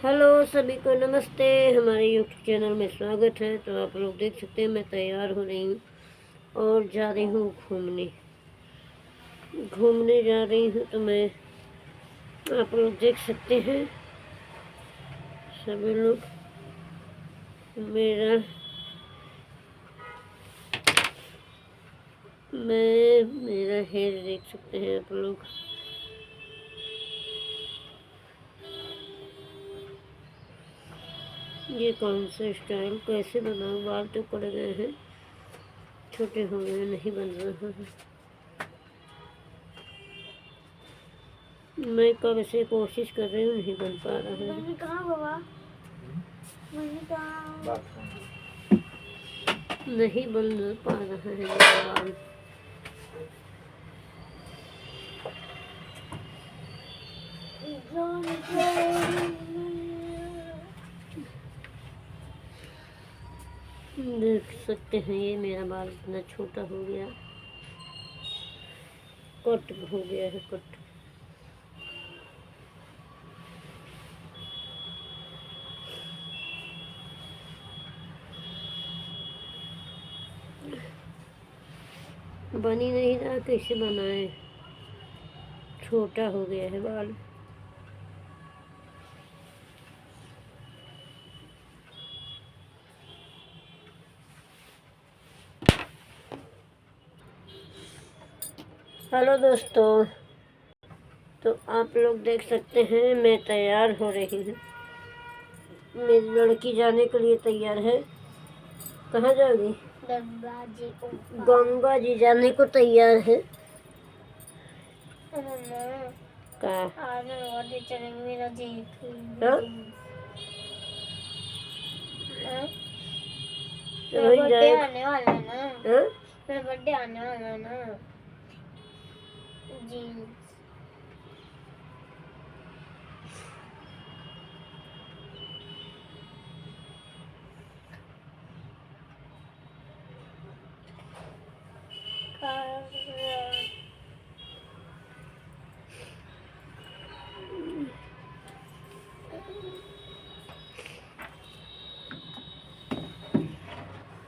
Hello सभी को नमस्ते। हमारे यूट्यूब चैनल में स्वागत है। तो आप लोग देख सकते हैं मैं तैयार हो रही हूँ और जा रही हूँ घूमने जा रही हूँ। तो मैं आप लोग देख सकते हैं सभी लोग मेरा मेरा हेयर देख सकते हैं आप लोग। ये कौन सा स्टाइल कैसे बनाऊँ? बाल तो पड़ गए हैं, छोटे हो गए, नहीं बन रहा है। मैं कब से कोशिश कर रही हूँ, नहीं बन पा रहा है। नहीं बन पा रहा है मेरा बाल। देख सकते हैं ये मेरा बाल इतना छोटा हो गया, कट हो गया है कट। बनी नहीं रहा, कैसे बनाए? छोटा हो गया है बाल। हेलो दोस्तों, तो आप लोग देख सकते हैं मैं तैयार हो रही हूँ। मेरी लड़की जाने के लिए तैयार है। कहाँ जाओगी? गंगा जी जाने को तैयार है। का मेरा बर्थडे आने वाला है ना। मेरा बर्थडे आने वाला है ना जी।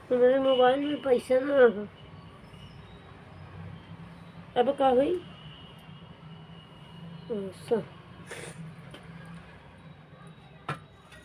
तो मेरे मोबाइल में पैसा ना रहा। अब का हुई? अच्छा।